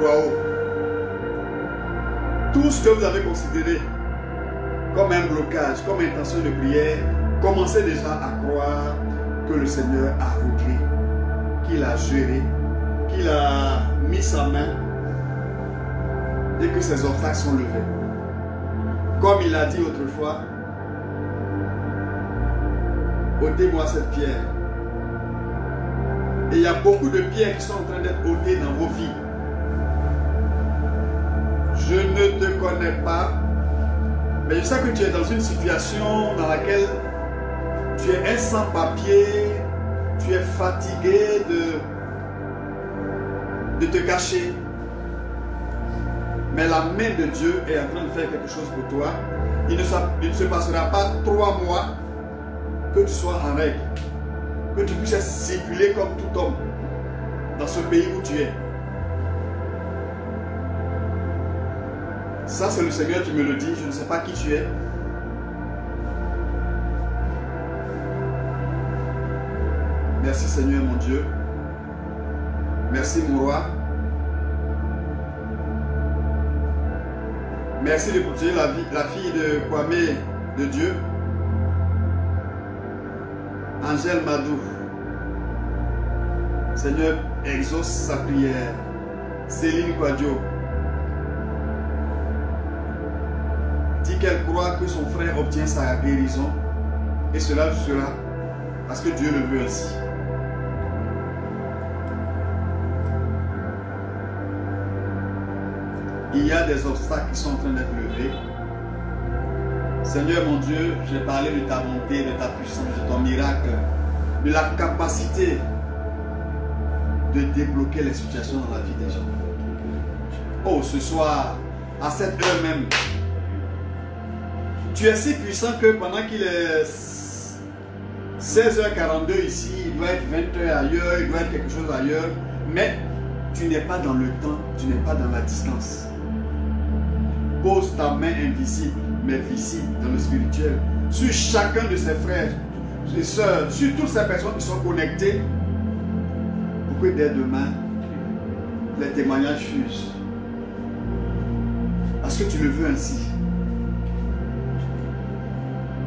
S3: Kwao. Tout ce que vous avez considéré comme un blocage, comme intention de prière, commencez déjà à croire que le Seigneur a réglé, qu'il a géré, qu'il a mis sa main et que ses obstacles sont levés. Comme il a dit autrefois, ôtez-moi cette pierre. Et il y a beaucoup de pierres qui sont en train d'être ôtées dans vos vies. Je ne te connais pas, mais je sais que tu es dans une situation dans laquelle tu es un sans-papier, tu es fatigué de te cacher. Mais la main de Dieu est en train de faire quelque chose pour toi. Il ne se passera pas 3 mois que tu sois en règle, que tu puisses circuler comme tout homme dans ce pays où tu es. Ça, c'est le Seigneur qui me le dit. Je ne sais pas qui tu es. Merci Seigneur mon Dieu. Merci mon roi. Merci de protéger la fille de Kwame de Dieu. Angèle Madou. Seigneur, exauce sa prière. Céline Kwadjo. Dit qu'elle croit que son frère obtient sa guérison. Et cela sera parce que Dieu le veut ainsi. Il y a des obstacles qui sont en train d'être levés. Seigneur mon Dieu, j'ai parlé de ta bonté, de ta puissance, de ton miracle, de la capacité de débloquer les situations dans la vie des gens. Oh, ce soir, à cette heure même, tu es si puissant que pendant qu'il est 16h42 ici, il doit être 20h ailleurs, il doit être quelque chose ailleurs, mais tu n'es pas dans le temps, tu n'es pas dans la distance. Pose ta main invisible, mais visible dans le spirituel, sur chacun de ses frères et sœurs, sur toutes ces personnes qui sont connectées, pour que dès demain, les témoignages fusent. Parce que tu le veux ainsi.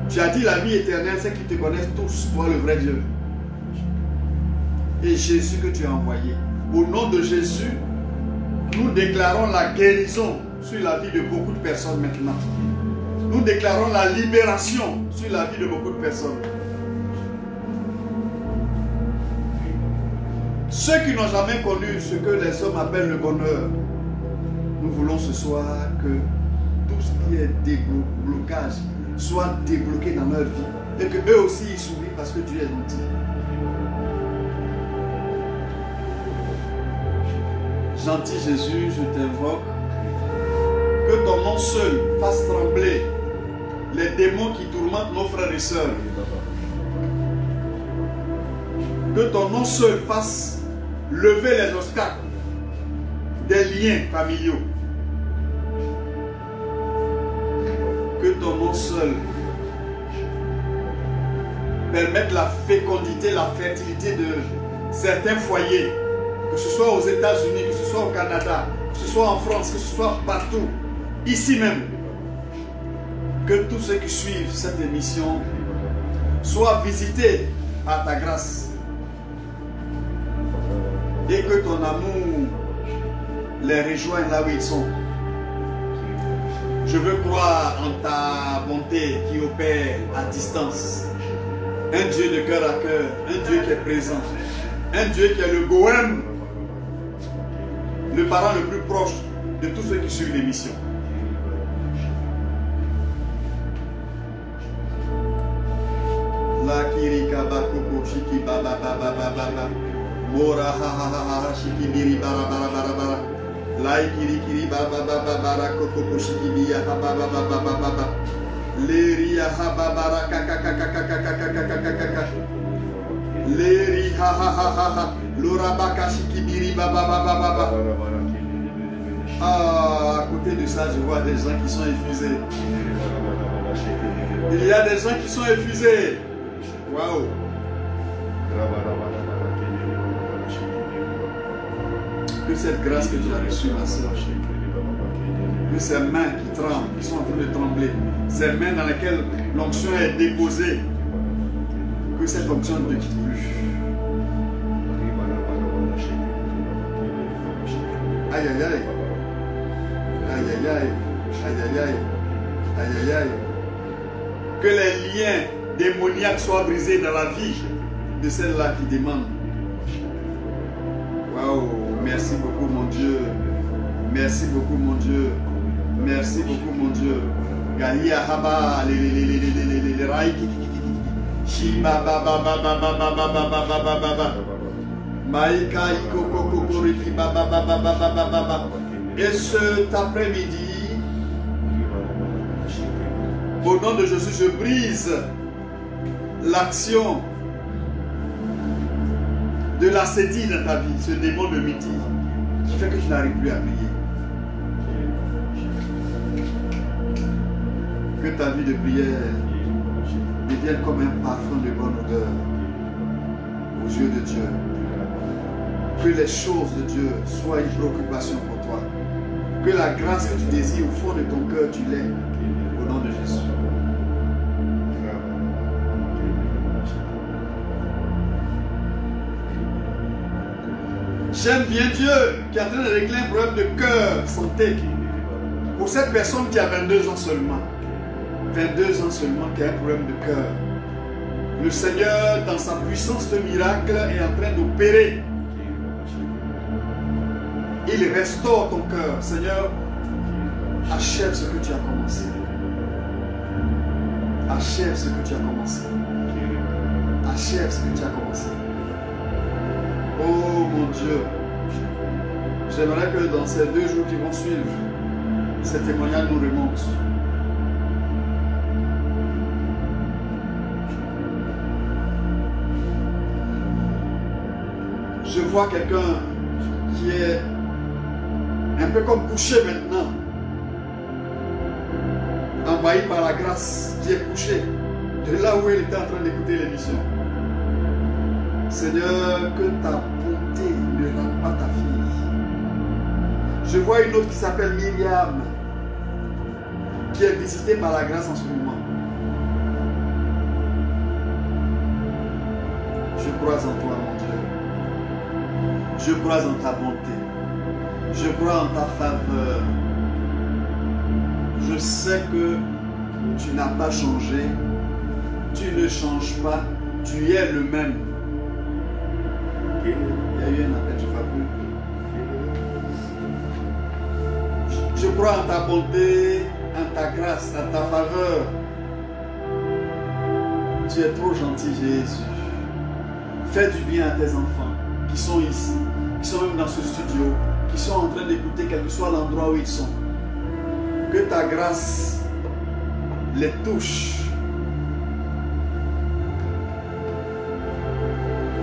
S3: Tu as dit la vie éternelle, c'est qu'ils te connaissent tous, toi le vrai Dieu. Et Jésus que tu as envoyé. Au nom de Jésus, nous déclarons la guérison sur la vie de beaucoup de personnes maintenant. Nous déclarons la libération sur la vie de beaucoup de personnes. Ceux qui n'ont jamais connu ce que les hommes appellent le bonheur, nous voulons ce soir que tout ce qui est déblocage soit débloqué dans leur vie et que eux aussi ils sourient parce que Dieu est gentil. Gentil Jésus, je t'invoque. Que ton nom seul fasse trembler les démons qui tourmentent nos frères et sœurs. Que ton nom seul fasse lever les obstacles des liens familiaux. Que ton nom seul permettre la fécondité, la fertilité de certains foyers, que ce soit aux États-Unis, que ce soit au Canada, que ce soit en France, que ce soit partout, ici même. Que tous ceux qui suivent cette émission soient visités par ta grâce et que ton amour les rejoigne là où ils sont. Je veux croire en ta bonté qui opère à distance. Un Dieu de cœur à cœur, un Dieu qui est présent, un Dieu qui est le Goëm, le parent le plus proche de tous ceux qui suivent l'émission. La kirika bakoko shiki baba baba baba mora ha ha ha ha shiki biri bara bara bara bara la kiri kiri baba baba bara koko shiki biya ha baba baba baba leri ha baba bara kaka kaka kaka kaka kaka kaka leri ha ha ha ha ha lora baka shiki biri baba baba baba. Ah, à côté de ça, je vois des gens qui sont effusés. Il y a des gens qui sont effusés. Waouh! Que cette grâce que tu as reçue, ma soeur, que ces mains qui tremblent, qui sont en train de trembler, ces mains dans lesquelles l'onction est déposée, que cette onction ne te quitte plus. Aïe aïe aïe. Aïe aïe aïe. Aïe aïe aïe. Aïe aïe aïe. Que les liens démoniaques soient brisés dans la vie de celle-là qui demande. Waouh, merci beaucoup mon Dieu. Merci beaucoup mon Dieu. Merci beaucoup mon Dieu. Gaïa haba les raïki. Shiba baba baba baba baba baba baba. Maïka iko koko koriki baba baba baba baba. Et cet après-midi, au nom de Jésus, je brise l'action de la sédie dans ta vie, ce démon de midi qui fait que tu n'arrives plus à prier. Que ta vie de prière devienne comme un parfum de bonne odeur aux yeux de Dieu. Que les choses de Dieu soient une préoccupation pour toi. Que la grâce que tu désires au fond de ton cœur, tu l'aies au nom de Jésus. J'aime bien Dieu qui est en train de régler un problème de cœur, santé. Pour cette personne qui a 22 ans seulement. 22 ans seulement qui a un problème de cœur. Le Seigneur, dans sa puissance de miracle, est en train d'opérer. Il restaure ton cœur. Seigneur, achève ce que tu as commencé. Achève ce que tu as commencé. Achève ce que tu as commencé. Oh mon Dieu, j'aimerais que dans ces 2 jours qui vont suivre, ces témoignages nous remontent. Je vois quelqu'un qui est un peu comme couché maintenant, envahi par la grâce, qui est couché de là où il était en train d'écouter l'émission. Seigneur, que ta bonté ne rate pas ta fille. Je vois une autre qui s'appelle Myriam, qui est visitée par la grâce en ce moment. Je crois en toi, mon Dieu. Je crois en ta bonté. Je crois en ta faveur. Je sais que tu n'as pas changé. Tu ne changes pas. Tu es le même. Il y a eu un appel, je ne vois plus. Je crois en ta bonté, en ta grâce, en ta faveur. Tu es trop gentil, Jésus. Fais du bien à tes enfants qui sont ici, qui sont même dans ce studio, qui sont en train d'écouter quel que soit l'endroit où ils sont. Que ta grâce les touche.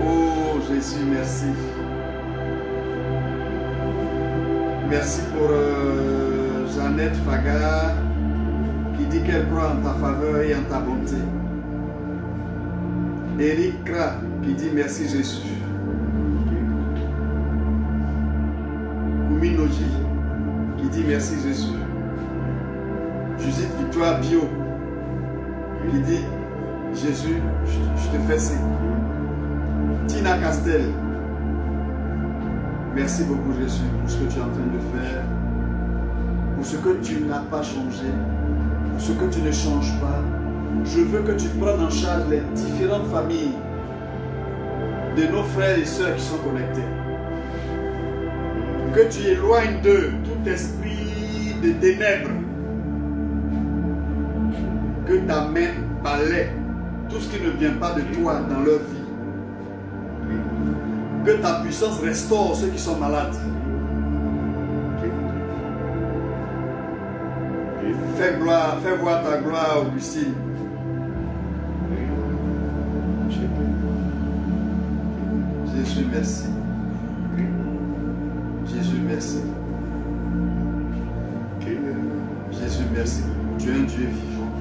S3: Oh Jésus, merci. Merci pour Jeannette Faga qui dit qu'elle croit en ta faveur et en ta bonté. Eric Kra qui dit merci Jésus. Ouminoji qui dit merci Jésus. Judith Victoire Bio qui dit Jésus, je te fais signe. Tina Castel, merci beaucoup Jésus pour ce que tu es en train de faire, pour ce que tu n'as pas changé, pour ce que tu ne changes pas. Je veux que tu prennes en charge les différentes familles de nos frères et sœurs qui sont connectés. Que tu éloignes d'eux tout esprit de ténèbres. Que ta main balaie tout ce qui ne vient pas de toi dans leur vie. Que ta puissance restaure ceux qui sont malades. Fais voir ta gloire, Augustine. Jésus, merci. Jésus, merci. Jésus, merci. Tu es un Dieu vivant,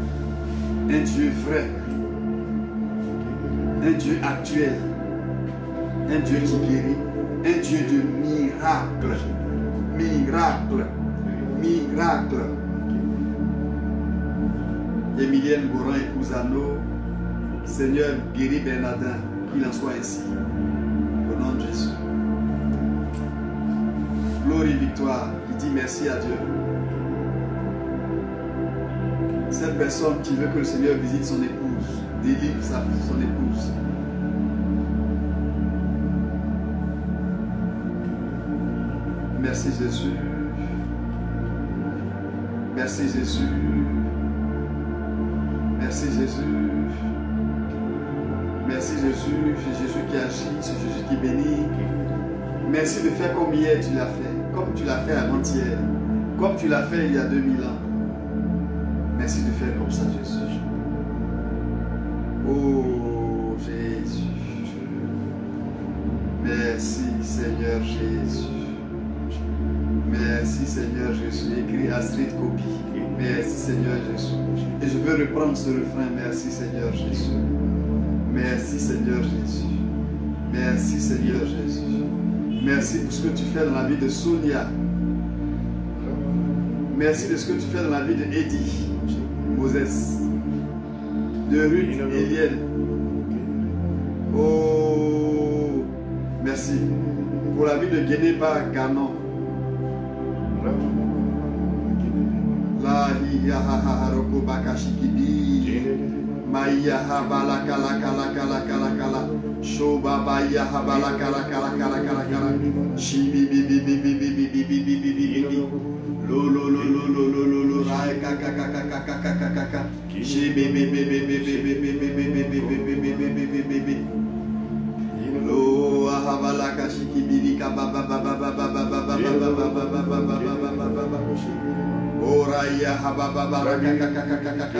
S3: un Dieu vrai, un Dieu actuel, un Dieu qui guérit, un Dieu de miracles. Miracle, miracle. Emilienne Goran et Cousano, Seigneur, guéris Bernardin, qu'il en soit ainsi. Au nom de Jésus. Glorie Victoire, qui dit merci à Dieu. Cette personne qui veut que le Seigneur visite son épouse, délivre son épouse. Merci Jésus. Merci Jésus. Merci Jésus. Merci Jésus. C'est Jésus qui agit, c'est Jésus qui bénit. Merci de faire comme hier tu l'as fait, comme tu l'as fait avant-hier, comme tu l'as fait il y a 2000 ans. Merci de faire comme ça, Jésus. Oh Jésus. Merci Seigneur Jésus. Merci Seigneur Jésus. Écrit Astrid Copie. Merci Seigneur Jésus. Et je veux reprendre ce refrain. Merci Seigneur Jésus. Merci Seigneur Jésus. Merci Seigneur Jésus. Merci pour ce que tu fais dans la vie de Sonia. Merci de ce que tu fais dans la vie de Eddie, Moses, de Ruth, Eliel. Oh, merci pour la vie de Geneba Ganon. La hiyaha roko bakashikibi, maiyaha balaka la kala kala kala kala, shoba baiyaha balaka la kala kala kala kala, shibi bi bi bi bi bi bi bi bi bi bi bi bi, lo lo lo lo lo lo lo lo, rai kaka kaka kaka kaka kaka, shibi bi bi bi bi bi bi bi bi bi bi bi bi bi bi bi bi bi. Lo ahabalaka shikibi kaba ba ba ba ba ba ba ba ba ba ba ba ba ba ba ba.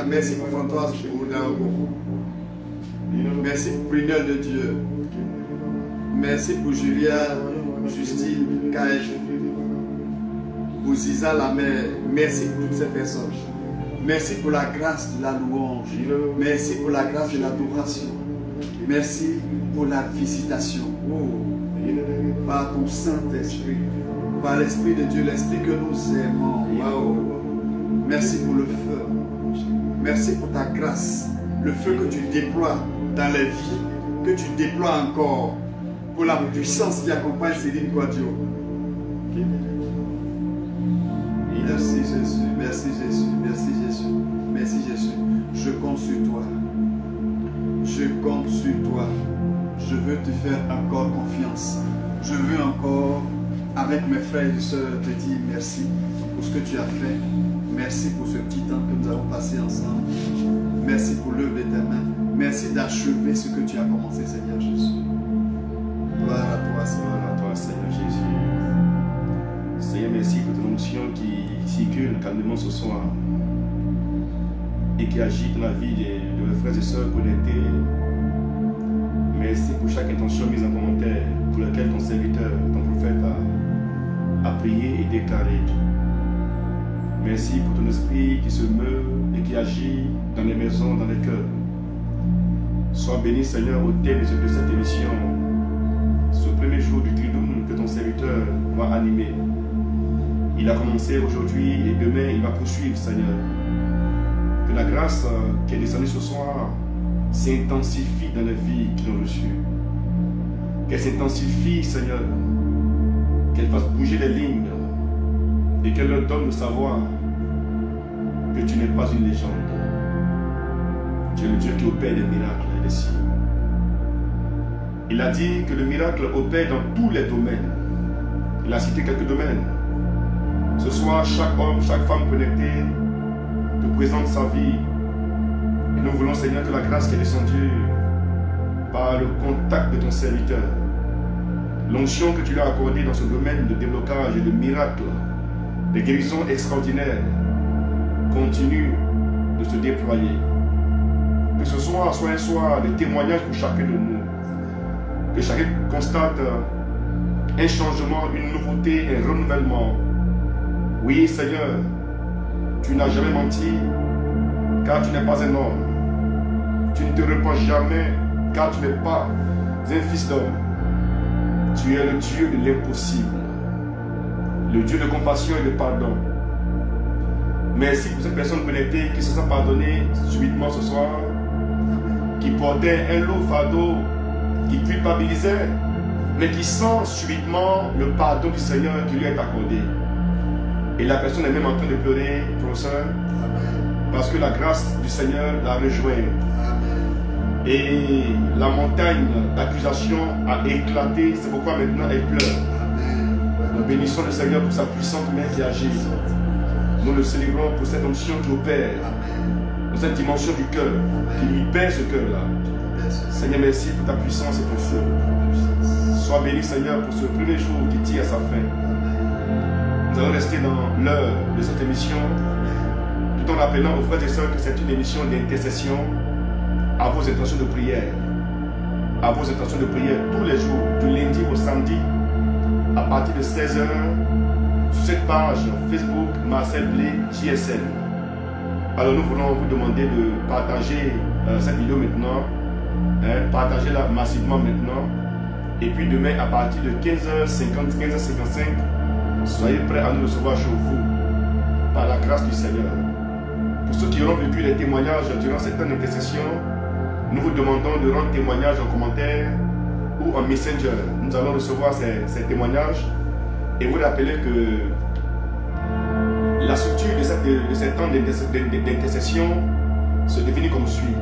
S3: Merci pour Françoise. Merci pour Brunel de Dieu. Merci pour Julia, Justine, KF. Pour Ziza la mère. Merci pour toutes ces personnes. Merci pour la grâce de la louange. Merci pour la grâce de l'adoration. Merci pour la visitation. Par ton Saint-Esprit. Par l'Esprit de Dieu, l'Esprit que nous aimons. Wow. Merci pour le feu. Merci pour ta grâce. Le feu que tu déploies dans les vies, que tu déploies encore pour la puissance qui accompagne Céline Quadio. Merci Jésus, merci Jésus, merci Jésus, merci Jésus. Je compte sur toi. Je compte sur toi. Je veux te faire encore confiance. Je veux encore, avec mes frères et sœurs, te dire merci pour ce que tu as fait. Merci pour ce petit temps que nous avons passé ensemble. Merci pour l'œuvre de tes mains. Merci d'achever ce que tu as commencé, Seigneur Jésus. Gloire à toi,
S2: Seigneur Jésus. Seigneur, merci pour ton onction qui circule calmement ce soir et qui agit dans la vie de mes frères et sœurs connectés. Merci pour chaque intention mise en commentaire pour laquelle ton serviteur, ton prophète a prié et déclaré. Merci pour ton esprit qui se meut et qui agit dans les maisons, dans les cœurs. Sois béni, Seigneur, au thème de cette émission. Ce premier jour du Triduum que ton serviteur va animer. Il a commencé aujourd'hui et demain il va poursuivre, Seigneur. Que la grâce qui est descendue ce soir s'intensifie dans les vies qui l'ont reçue. Qu'elle s'intensifie, Seigneur. Qu'elle fasse bouger les lignes et qu'elle leur donne le savoir que tu n'es pas une légende. Tu es le Dieu qui opère des miracles et des signes. Il a dit que le miracle opère dans tous les domaines. Il a cité quelques domaines. Ce soir, chaque homme, chaque femme connectée te présente sa vie. Et nous voulons, Seigneur, que la grâce qui est descendue par le contact de ton serviteur, l'onction que tu lui as accordée dans ce domaine de déblocage et de miracles, de guérisons extraordinaires, continue de se déployer. Que ce soir soit un soir de témoignage pour chacun de nous. Que chacun constate un changement, une nouveauté, un renouvellement. Oui, Seigneur, tu n'as jamais menti, car tu n'es pas un homme. Tu ne te repens jamais, car tu n'es pas un fils d'homme. Tu es le Dieu de l'impossible, le Dieu de compassion et de pardon. Merci pour cette personne connectée qui se sent pardonnée subitement ce soir, qui portait un lourd fardeau, qui culpabilisait, mais qui sent subitement le pardon du Seigneur qui lui est accordé. Et la personne est même en train de pleurer, professeur, parce que la grâce du Seigneur l'a rejoint. Et la montagne d'accusation a éclaté, c'est pourquoi maintenant elle pleure. Nous bénissons le Seigneur pour sa puissante main qui agit. Nous le célébrons pour cette onction qui opère, pour cette dimension du cœur, qui lui pèse ce cœur-là. Seigneur, merci pour ta puissance et ton feu. Sois béni, Seigneur, pour ce premier jour qui tire à sa fin. Nous allons rester dans l'heure de cette émission, tout en rappelant aux frères et sœurs que c'est une émission d'intercession à vos intentions de prière. À vos intentions de prière tous les jours, du lundi au samedi, à partir de 16 h, sur cette page Facebook Marcel Blé JSN. Alors nous voulons vous demander de partager cette vidéo maintenant, partagez-la massivement maintenant, et puis demain à partir de 15h50, 15h55, soyez prêts à nous recevoir chez vous, par la grâce du Seigneur. Pour ceux qui auront vécu les témoignages durant cette intercession, nous vous demandons de rendre témoignage en commentaire ou en messenger. Nous allons recevoir ces témoignages et vous rappeler que la structure de cet temps d'intercession se définit comme suit.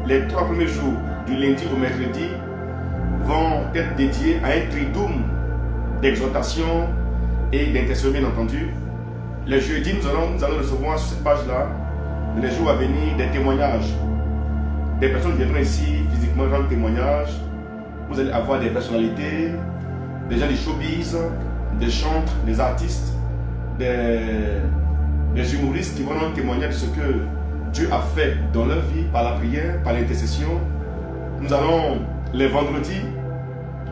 S2: Les 3 premiers jours, du lundi au mercredi, vont être dédiés à un triduum d'exhortation et d'intercession, bien entendu. Les jeudis, nous allons recevoir sur cette page-là, les jours à venir, des témoignages. Des personnes viendront ici physiquement rendre témoignage. Vous allez avoir des personnalités, des gens du showbiz, des chantres, des artistes, des humoristes qui vont rendre témoignage de ce que Dieu a fait dans leur vie par la prière, par l'intercession. Nous allons, les vendredis,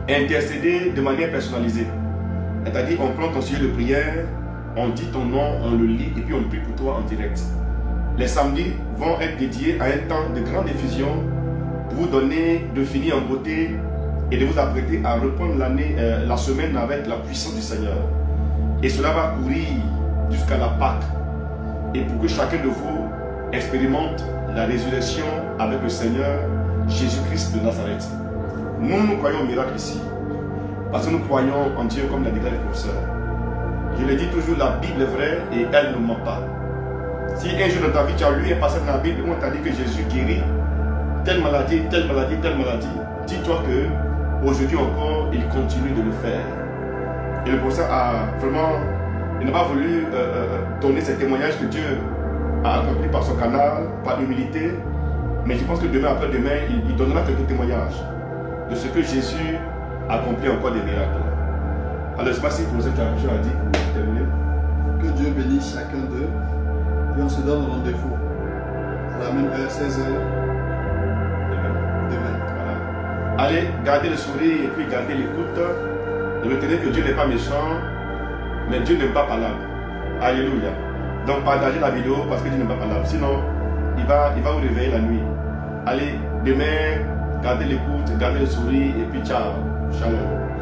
S2: intercéder de manière personnalisée. C'est-à-dire, on prend ton sujet de prière, on dit ton nom, on le lit et puis on prie pour toi en direct. Les samedis vont être dédiés à un temps de grande diffusion pour vous donner de finir en beauté et de vous apprêter à reprendre la semaine avec la puissance du Seigneur. Et cela va courir jusqu'à la Pâque. Et pour que chacun de vous expérimente la résurrection avec le Seigneur Jésus-Christ de Nazareth. Nous croyons au miracle ici. Parce que nous croyons en Dieu comme l'a déclaré le professeur. Je le dis toujours, la Bible est vraie et elle ne ment pas. Si un jour dans ta vie tu as lu un passage dans la Bible où on t'a dit que Jésus guérit telle maladie, telle maladie, telle maladie, dis-toi que aujourd'hui encore il continue de le faire. Et le professeur a vraiment, il n'a pas voulu donner ces témoignages que Dieu a accompli par son canal, par humilité, mais je pense que demain après demain il donnera quelques témoignages de ce que Jésus a accompli encore des miracles. Alors je ne sais pas si le professeur tu as quelque chose à dire pour terminer.
S3: Que Dieu bénisse chacun d'eux. Et on se donne rendez-vous à la même heure, 16 h demain.
S2: Voilà. Allez, gardez le sourire et puis gardez l'écoute. Ne retenez que Dieu n'est pas méchant, mais Dieu n'est pas palable. Alléluia. Donc partagez la vidéo parce que Dieu n'est pas palable. Sinon, il va vous réveiller la nuit. Allez, Demain, gardez l'écoute, gardez le sourire et puis ciao. Shalom.